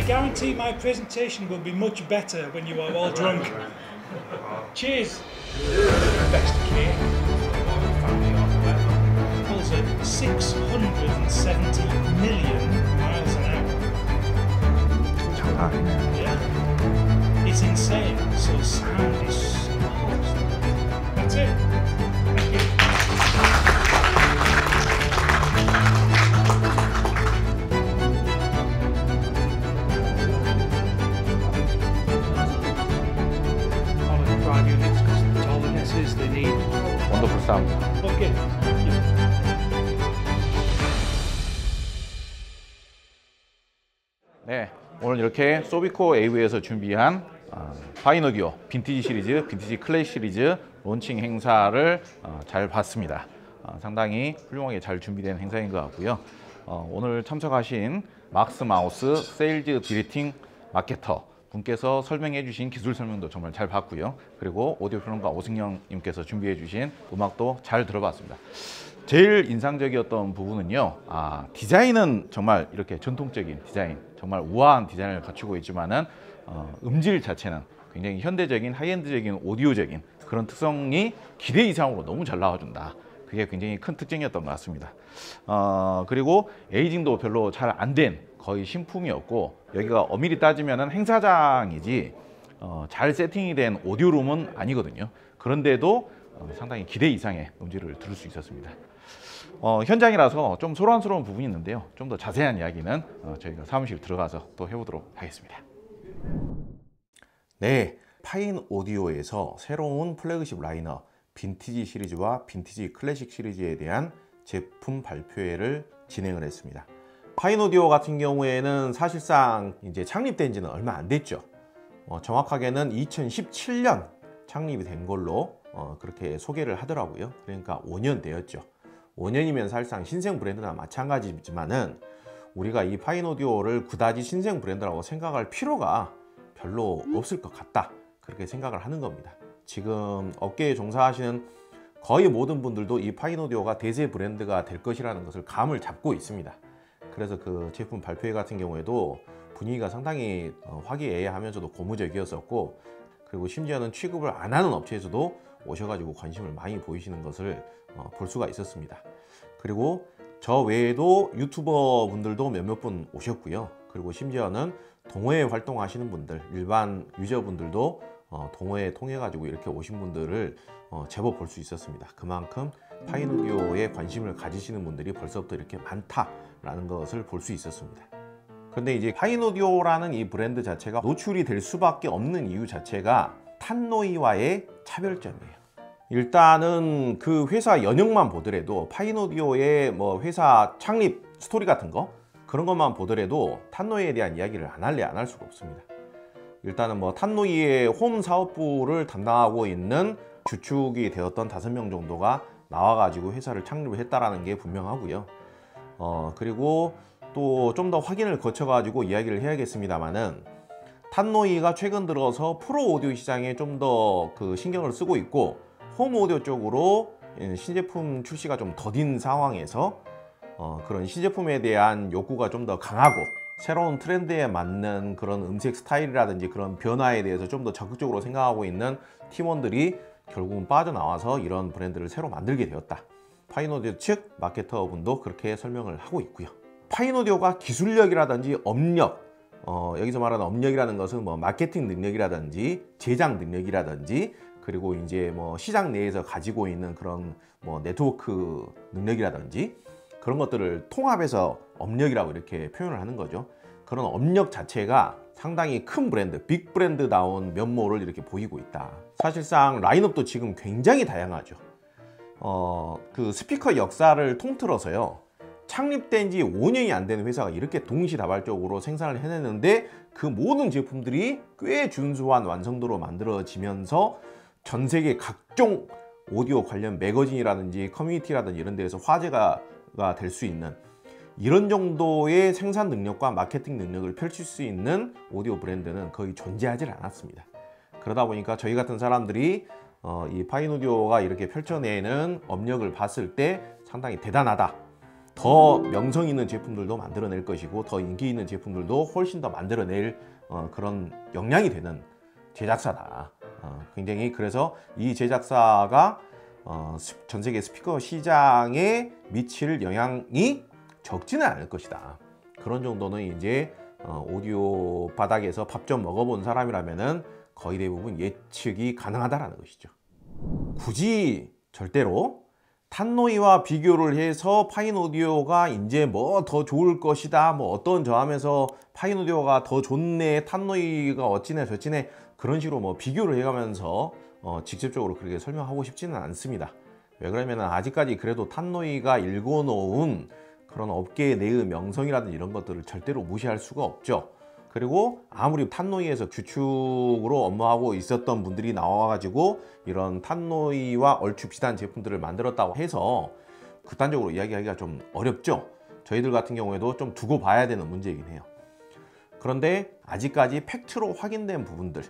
guarantee my presentation will be much better when you are all drunk. Cheers. Best cake. Pulls at 670 million miles an hour. 장난 아니네. Yeah. It's insane. So sound is. That's it. Thank you. They need. 원더풀 사운드. Okay. Thank you. 네, 오늘 이렇게 소비코 AV에서 준비한 파이노디오 빈티지 시리즈, 빈티지 클래식 시리즈 론칭 행사를 잘 봤습니다. 상당히 훌륭하게 잘 준비된 행사인 것 같고요. 오늘 참석하신 막스 마우스 세일즈 디렉팅 마케터 분께서 설명해 주신 기술 설명도 정말 잘 봤고요. 그리고 오디오 평론가 오승영 님께서 준비해 주신 음악도 잘 들어봤습니다. 제일 인상적이었던 부분은요, 디자인은 정말 이렇게 전통적인 디자인, 정말 우아한 디자인을 갖추고 있지만은 음질 자체는 굉장히 현대적인 하이엔드적인 오디오적인 그런 특성이 기대 이상으로 너무 잘 나와준다. 그게 굉장히 큰 특징이었던 것 같습니다. 그리고 에이징도 별로 잘 안 된 거의 신품이었고, 여기가 엄밀히 따지면 행사장이지 잘 세팅이 된 오디오룸은 아니거든요. 그런데도 상당히 기대 이상의 음질을 들을 수 있었습니다. 현장이라서 좀 소란스러운 부분이 있는데요. 좀 더 자세한 이야기는 저희가 사무실 들어가서 또 해보도록 하겠습니다. 네, 파인 오디오에서 새로운 플래그십 라인업 빈티지 시리즈와 빈티지 클래식 시리즈에 대한 제품 발표회를 진행을 했습니다. 파인 오디오 같은 경우에는 사실상 이제 창립된 지는 얼마 안 됐죠. 정확하게는 2017년 창립이 된 걸로 그렇게 소개를 하더라고요. 그러니까 5년 되었죠. 5년이면 사실상 신생 브랜드나 마찬가지지만은 우리가 이 파인 오디오를 그다지 신생 브랜드라고 생각할 필요가 별로 없을 것 같다, 그렇게 생각을 하는 겁니다. 지금 업계에 종사하시는 거의 모든 분들도 이 파인 오디오가 대세 브랜드가 될 것이라는 것을 감을 잡고 있습니다. 그래서 그 제품 발표회 같은 경우에도 분위기가 상당히 화기애애하면서도 고무적이었었고, 그리고 심지어는 취급을 안 하는 업체에서도 오셔가지고 관심을 많이 보이시는 것을 볼 수가 있었습니다. 그리고 저 외에도 유튜버 분들도 몇몇 분 오셨고요. 그리고 심지어는 동호회 활동하시는 분들, 일반 유저분들도 동호회 통해 가지고 이렇게 오신 분들을 제법 볼 수 있었습니다. 그만큼 파인 오디오에 관심을 가지시는 분들이 벌써부터 이렇게 많다라는 것을 볼 수 있었습니다. 그런데 이제 파인 오디오라는 이 브랜드 자체가 노출이 될 수밖에 없는 이유 자체가 탄노이와의 차별점이에요. 일단은 그 회사 연영만 보더라도 파인 오디오의 뭐 회사 창립 스토리 같은 거, 그런 것만 보더라도 탄노이에 대한 이야기를 안 할 수가 없습니다. 일단은 뭐 탄노이의 홈 사업부를 담당하고 있는 주축이 되었던 5명 정도가 나와가지고 회사를 창립을 했다라는 게 분명하고요. 그리고 또 좀 더 확인을 거쳐가지고 이야기를 해야겠습니다만은, 탄노이가 최근 들어서 프로 오디오 시장에 좀 더 그 신경을 쓰고 있고, 홈 오디오 쪽으로 신제품 출시가 좀 더딘 상황에서 그런 신제품에 대한 욕구가 좀 더 강하고, 새로운 트렌드에 맞는 그런 음색 스타일이라든지 그런 변화에 대해서 좀 더 적극적으로 생각하고 있는 팀원들이 결국은 빠져나와서 이런 브랜드를 새로 만들게 되었다. 파인 오디오 측 마케터 분도 그렇게 설명을 하고 있고요. 파인 오디오가 기술력이라든지 업력, 여기서 말하는 업력이라는 것은 뭐 마케팅 능력이라든지 제작 능력이라든지, 그리고 이제 뭐 시장 내에서 가지고 있는 그런 뭐 네트워크 능력이라든지 그런 것들을 통합해서 업력이라고 이렇게 표현을 하는 거죠. 그런 업력 자체가 상당히 큰 브랜드, 빅 브랜드다운 면모를 이렇게 보이고 있다. 사실상 라인업도 지금 굉장히 다양하죠. 그 스피커 역사를 통틀어서요, 창립된 지 5년이 안 되는 회사가 이렇게 동시다발적으로 생산을 해냈는데, 그 모든 제품들이 꽤 준수한 완성도로 만들어지면서 전 세계 각종 오디오 관련 매거진이라든지 커뮤니티라든지 이런 데에서 화제가 될 수 있는 이런 정도의 생산 능력과 마케팅 능력을 펼칠 수 있는 오디오 브랜드는 거의 존재하지 않았습니다. 그러다 보니까 저희 같은 사람들이 이 파인 오디오가 이렇게 펼쳐내는 업력을 봤을 때 상당히 대단하다, 더 명성 있는 제품들도 만들어낼 것이고 더 인기 있는 제품들도 훨씬 더 만들어낼 그런 역량이 되는 제작사다. 굉장히 그래서 이 제작사가 전 세계 스피커 시장에 미칠 영향이 적지는 않을 것이다. 그런 정도는 이제 오디오 바닥에서 밥 좀 먹어본 사람이라면은 거의 대부분 예측이 가능하다라는 것이죠. 굳이 절대로 탄노이와 비교를 해서 파인오디오가 이제 뭐 더 좋을 것이다, 뭐 어떤 저하면서 파인오디오가 더 좋네, 탄노이가 어찌네 저찌네 그런 식으로 뭐 비교를 해가면서 직접적으로 그렇게 설명하고 싶지는 않습니다. 왜 그러면 아직까지 그래도 탄노이가 일궈놓은 그런 업계의 내의 명성이라든지 이런 것들을 절대로 무시할 수가 없죠. 그리고 아무리 탄노이에서 주축으로 업무하고 있었던 분들이 나와가지고 이런 탄노이와 얼추 비슷한 제품들을 만들었다고 해서 극단적으로 이야기하기가 좀 어렵죠. 저희들 같은 경우에도 좀 두고 봐야 되는 문제이긴 해요. 그런데 아직까지 팩트로 확인된 부분들,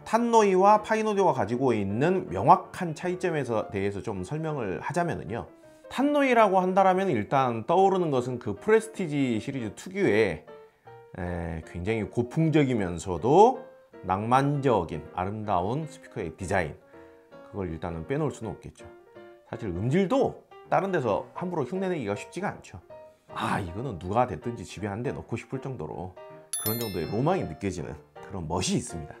탄노이와 파인오디오가 가지고 있는 명확한 차이점에 대해서 좀 설명을 하자면요, 탄노이라고 한다면 일단 떠오르는 것은 그 프레스티지 시리즈 특유의 굉장히 고풍적이면서도 낭만적인 아름다운 스피커의 디자인, 그걸 일단은 빼놓을 수는 없겠죠. 사실 음질도 다른 데서 함부로 흉내내기가 쉽지가 않죠. 이거는 누가 됐든지 집에 한 대 넣고 싶을 정도로 그런 정도의 로망이 느껴지는 그런 멋이 있습니다.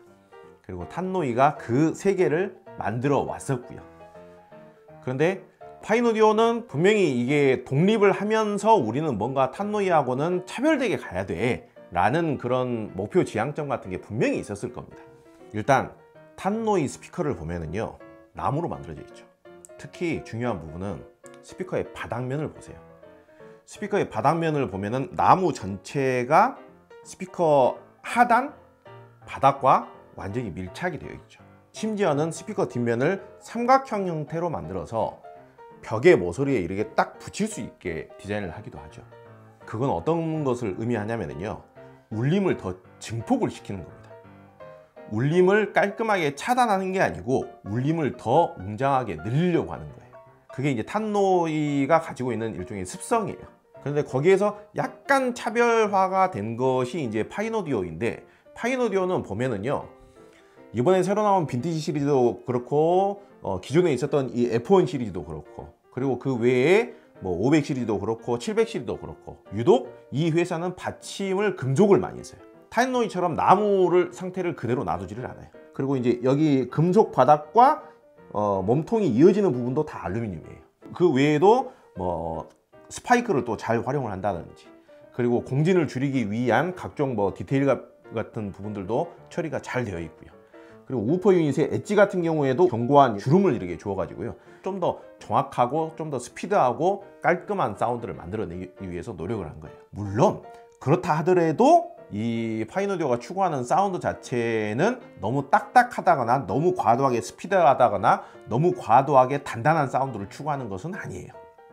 그리고 탄노이가 그 세계를 만들어 왔었고요. 그런데 파인오디오는 분명히 이게 독립을 하면서 우리는 뭔가 탄노이하고는 차별되게 가야 돼 라는 그런 목표 지향점 같은 게 분명히 있었을 겁니다. 일단 탄노이 스피커를 보면은요, 나무로 만들어져 있죠. 특히 중요한 부분은 스피커의 바닥면을 보세요. 스피커의 바닥면을 보면은 나무 전체가 스피커 하단 바닥과 완전히 밀착이 되어 있죠. 심지어는 스피커 뒷면을 삼각형 형태로 만들어서 벽의 모서리에 이렇게 딱 붙일 수 있게 디자인을 하기도 하죠. 그건 어떤 것을 의미하냐면요, 울림을 더 증폭을 시키는 겁니다. 울림을 깔끔하게 차단하는 게 아니고 울림을 더 웅장하게 늘리려고 하는 거예요. 그게 이제 탄노이가 가지고 있는 일종의 습성이에요. 그런데 거기에서 약간 차별화가 된 것이 이제 파인오디오인데, 파인오디오는 보면은요, 이번에 새로 나온 빈티지 시리즈도 그렇고 기존에 있었던 이 F1 시리즈도 그렇고, 그리고 그 외에 뭐 500 시리즈도 그렇고 700 시리즈도 그렇고, 유독 이 회사는 받침을 금속을 많이 써요. 탄노이처럼 나무를 상태를 그대로 놔두지를 않아요. 그리고 이제 여기 금속 바닥과 몸통이 이어지는 부분도 다 알루미늄이에요. 그 외에도 뭐 스파이크를 또 잘 활용을 한다든지, 그리고 공진을 줄이기 위한 각종 뭐 디테일 같은 부분들도 처리가 잘 되어 있고요. 그리고 우퍼 유닛의 엣지 같은 경우에도 견고한 주름을 이렇게 주어가지고요, 좀 더 정확하고 좀 더 스피드하고 깔끔한 사운드를 만들어내기 위해서 노력을 한 거예요. 물론 그렇다 하더라도 이 파인오디오가 추구하는 사운드 자체는 너무 딱딱하다거나 너무 과도하게 스피드하다거나 너무 과도하게 단단한 사운드를 추구하는 것은 아니에요.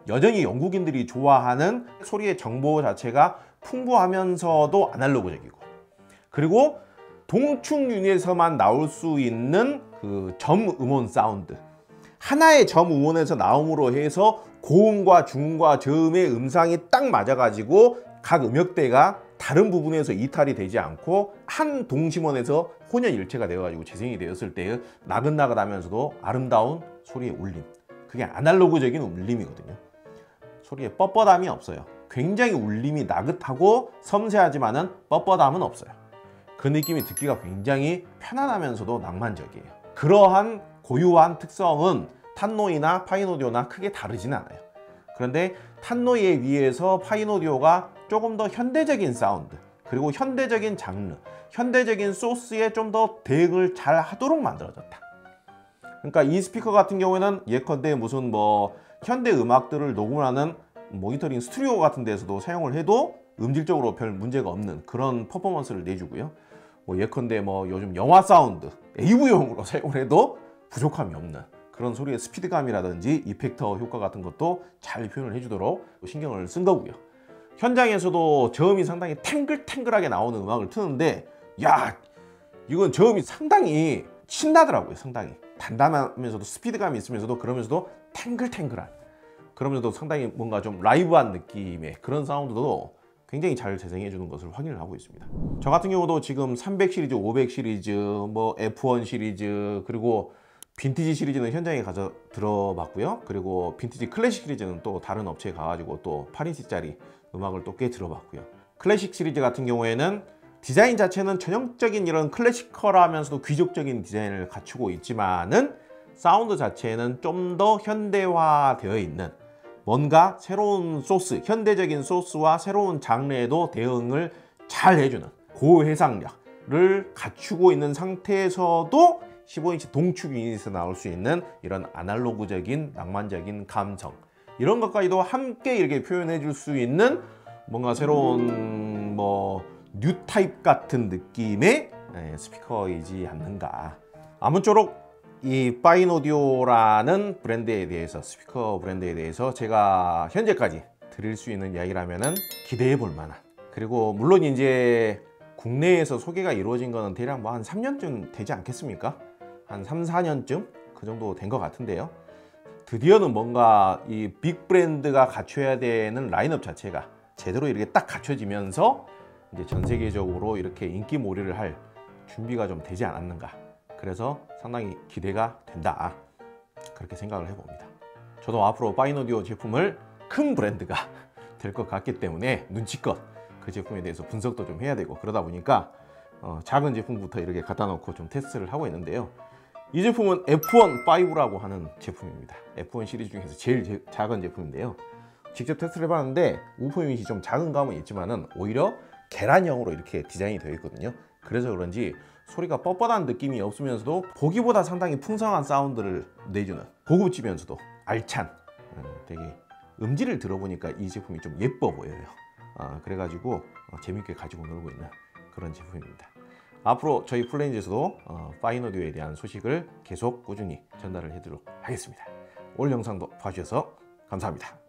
여전히 영국인들이 좋아하는 소리의 정보 자체가 풍부하면서도 아날로그적이고, 그리고 동축 유닛에서만 나올 수 있는 그 점 음원 사운드, 하나의 점 음원에서 나옴으로 해서 고음과 중과 저음의 음상이 딱 맞아가지고 각 음역대가 다른 부분에서 이탈이 되지 않고 한 동심원에서 혼연일체가 되어가지고 재생이 되었을 때의 나긋나긋하면서도 아름다운 소리의 울림, 그게 아날로그적인 울림이거든요. 소리에 뻣뻣함이 없어요. 굉장히 울림이 나긋하고 섬세하지만은 뻣뻣함은 없어요. 그 느낌이 듣기가 굉장히 편안하면서도 낭만적이에요. 그러한 고유한 특성은 탄노이나 파인오디오나 크게 다르진 않아요. 그런데 탄노이에 비해서 파인오디오가 조금 더 현대적인 사운드, 그리고 현대적인 장르, 현대적인 소스에 좀 더 대응을 잘 하도록 만들어졌다. 그러니까 이 스피커 같은 경우에는 예컨대 무슨 뭐 현대 음악들을 녹음하는 모니터링 스튜디오 같은 데서도 사용을 해도 음질적으로 별 문제가 없는 그런 퍼포먼스를 내주고요. 뭐 예컨대 뭐 요즘 영화 사운드, AV용으로 사용을 해도 부족함이 없는 그런 소리의 스피드감이라든지 이펙터 효과 같은 것도 잘 표현을 해주도록 신경을 쓴 거고요. 현장에서도 저음이 상당히 탱글탱글하게 나오는 음악을 트는데, 야, 이건 저음이 상당히 신나더라고요. 상당히 단단하면서도 스피드감이 있으면서도 그러면서도 탱글탱글한 그러면서도 상당히 뭔가 좀 라이브한 느낌의 그런 사운드도 굉장히 잘 재생해 주는 것을 확인을 하고 있습니다. 저 같은 경우도 지금 300 시리즈, 500 시리즈, 뭐 F1 시리즈, 그리고 빈티지 시리즈는 현장에 가서 들어봤고요. 그리고 빈티지 클래식 시리즈는 또 다른 업체에 가가지고 또 8인치짜리 음악을 또 꽤 들어봤고요. 클래식 시리즈 같은 경우에는 디자인 자체는 전형적인 이런 클래시컬하면서도 귀족적인 디자인을 갖추고 있지만은 사운드 자체는 좀 더 현대화되어 있는 뭔가 새로운 소스, 현대적인 소스와 새로운 장르에도 대응을 잘 해주는 고해상력을 갖추고 있는 상태에서도 15인치 동축 유닛에서 나올 수 있는 이런 아날로그적인 낭만적인 감성, 이런 것까지도 함께 이렇게 표현해 줄 수 있는 뭔가 새로운 뭐 뉴 타입 같은 느낌의 스피커이지 않는가. 아무쪼록 이 파인오디오라는 브랜드에 대해서, 스피커 브랜드에 대해서 제가 현재까지 드릴 수 있는 이야기라면은 기대해 볼 만한, 그리고 물론 이제 국내에서 소개가 이루어진 거는 대략 뭐 한 3년쯤 되지 않겠습니까? 한 3, 4년쯤 그 정도 된 것 같은데요. 드디어는 뭔가 이 빅 브랜드가 갖춰야 되는 라인업 자체가 제대로 이렇게 딱 갖춰지면서 이제 전 세계적으로 이렇게 인기몰이를 할 준비가 좀 되지 않았는가. 그래서 상당히 기대가 된다, 그렇게 생각을 해봅니다. 저도 앞으로 파인오디오 제품을 큰 브랜드가 될 것 같기 때문에 눈치껏 그 제품에 대해서 분석도 좀 해야 되고, 그러다 보니까 작은 제품부터 이렇게 갖다 놓고 좀 테스트를 하고 있는데요. 이 제품은 F1-5라고 하는 제품입니다. F1 시리즈 중에서 제일 작은 제품인데요. 직접 테스트를 해봤는데 우퍼 유닛이 좀 작은 감은 있지만은 오히려 계란형으로 이렇게 디자인이 되어 있거든요. 그래서 그런지 소리가 뻣뻣한 느낌이 없으면서도 보기보다 상당히 풍성한 사운드를 내주는, 고급지면서도 알찬, 되게 음질을 들어보니까 이 제품이 좀 예뻐 보여요. 그래가지고 재밌게 가지고 놀고 있는 그런 제품입니다. 앞으로 저희 플레인즈에서도 파인오디오에 대한 소식을 계속 꾸준히 전달을 해드리도록 하겠습니다. 오늘 영상도 봐주셔서 감사합니다.